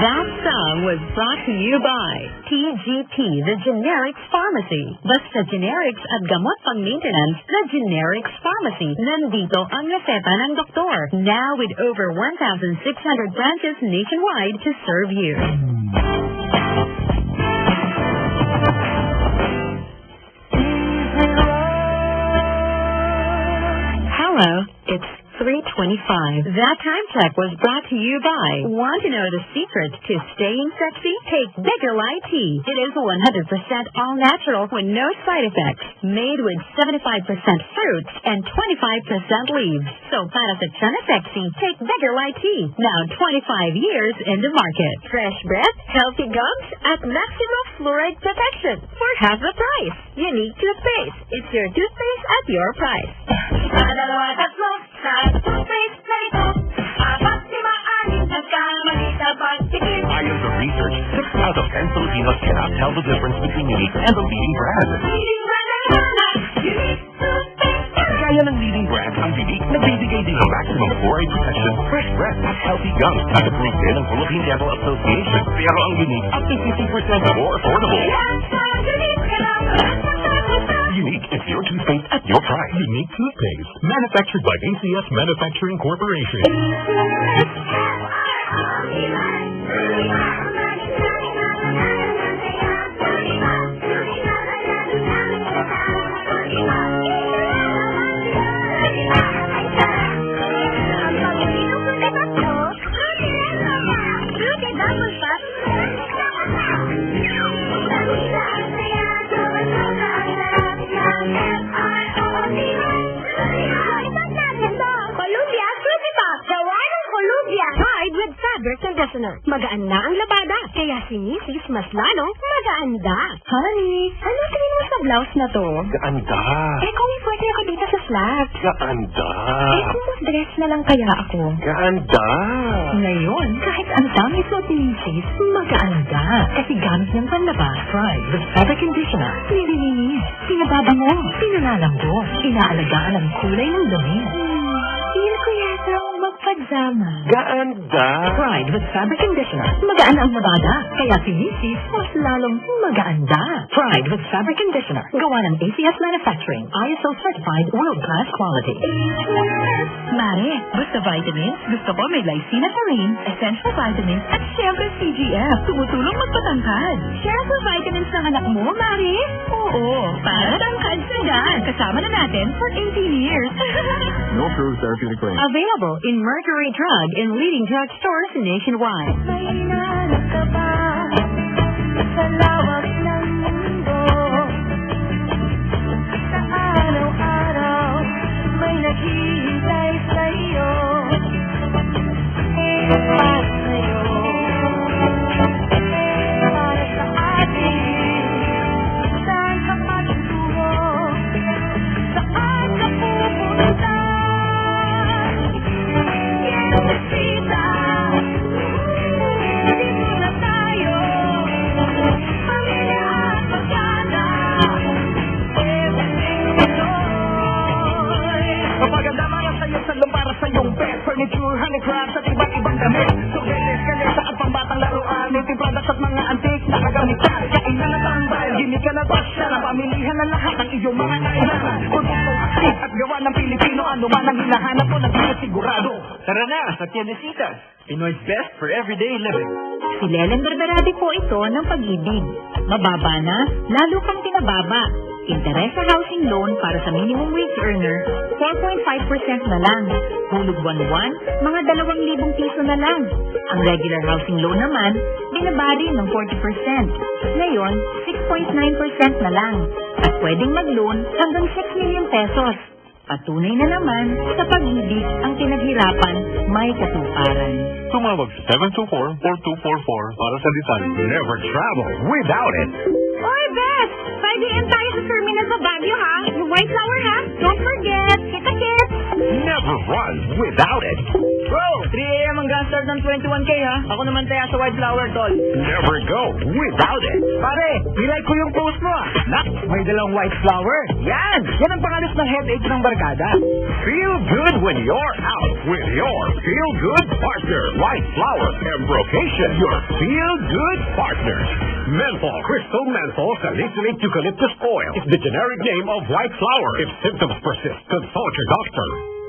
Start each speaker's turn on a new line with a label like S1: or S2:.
S1: That song was brought to you by TGP, the Generics Pharmacy. Basta generics at gamot pang maintenance, the Generics Pharmacy. Nandito ang reseta ng doktor. Now with over 1,600 branches nationwide to serve you. Hello, it's 3:25. That time check was brought to you by. Want to know the secret to staying sexy? Take Bigger Light Tea. It is 100% all natural with no side effects. Made with 75% fruits and 25% leaves. So para sa Chana Sexy, take Bigger Light Tea. Now 25 years in the market. Fresh breath, healthy gums at maximum fluoride protection for half the price. Unique toothpaste. It's your toothpaste at your price.
S2: Ayon to research, 6 out of 10 Filipinos cannot tell the difference between Unique and the leading brand. Kaya ng leading brand ang Unique nagbibigay din ng maximum fluoride protection, fresh breath at healthy gums at approved din ng Philippine Dental Association. Pero ang Unique up to 50% more affordable. Unique is your toothpaste at your price.
S3: Unique toothpaste, manufactured by ACS Manufacturing Corporation.
S4: Conditioner. Magaan na ang labada, kaya si Mrs. mas lalong magaanda. Honey, ano tingin mo sa blouse na to?
S2: Gaanda.
S4: Kung pwede ako dito sa slacks.
S2: Gaanda.
S4: Kung dress na lang kaya ako.
S2: Gaanda.
S1: Ngayon, kahit ang dami suot ni Mrs., magaanda. Kasi gamit ng panlabas, Pride with fabric conditioner. Nililinis, pinababango, pinalalambot, inaalagaan ang kulay ng damit.
S4: Feel ko yata ang magpajama.
S2: Gaanda.
S1: Pride with fabric conditioner. Magaan ang labada, kaya si Mrs. mas lalong magaanda. Pride with fabric conditioner. Gawa ng ACS Manufacturing. ISO certified world-class quality. Mare, gusto vitamins? Gusto ko may lysine at taurine, essential vitamins, at syempre CGF. Tumutulong magpatangkad. Share sa vitamins ng anak mo, Mare? Oo, para tangkad sagad. Kasama na natin for 18 years.
S3: No approved therapeutic claim.
S1: Available in Mercury Drug and leading drug stores nationwide.
S4: May hinahanap ka ba sa lawak ng mundo? Sa araw-araw may naghihintay sa'yo. Para sa'yo, para sa atin. Saan ka matutungo? Saan ka pupunta? Sita, dito na tayo. Pamilya at pagkada. Everything Pinoy.
S2: Mapaganda mga sa'yo sa para sa iyong bed. Furniture, handicrafts at iba't ibang damit. Sobeles, kalesa at pambatang laruan. Native products at mga antique na kagamitan. Kainan na tambal, gimmick ka na basya. Napamilihan na lahat ng iyong mga kailangan. Produktong aktif at gawa ng Pilipino. Ano man ang hinahanap mo, nagsisigurado. Tara na sa Tiendesitas. Pinoy's best for everyday living.
S1: Si Lelen Berberade po ito ng pag-ibig. Mababa na, lalo kang pinababa. Interest sa housing loan para sa minimum wage earner, 4.5% na lang. Hulog buwan-buwan, mga 2,000 piso na lang. Ang regular housing loan naman, binaba rin ng 40%. Ngayon, 6.9% na lang. At pwedeng mag-loan hanggang 6 million pesos. Patunay na naman sa pag-ibig ang pinaghirapan, may katuparan.
S3: Tumawag sa 724-4244 para sa detalye.
S2: Never travel without it.
S4: Oy, Beth! 5 a.m. tayo sa terminal sa Baguio, ha? Yung white flower, ha? Don't forget! Kita-kits!
S2: Never
S3: never run without it.
S2: Bro, 3 a.m. ang gas start ng 21K ha. Ako naman taya sa White Flower, tol.
S3: Never go without it.
S2: Pare, nilike ko yung post mo ah. Nak, may dalang White Flower. Yan! Yan ang pangalos ng headache ng barkada.
S3: Feel good when you're out with your Feel Good partner, White Flower Embrocation, your Feel Good partner. Menthol, Crystal Menthol, Salicylate Eucalyptus Oil is the generic name of White Flower. If symptoms persist, consult your doctor.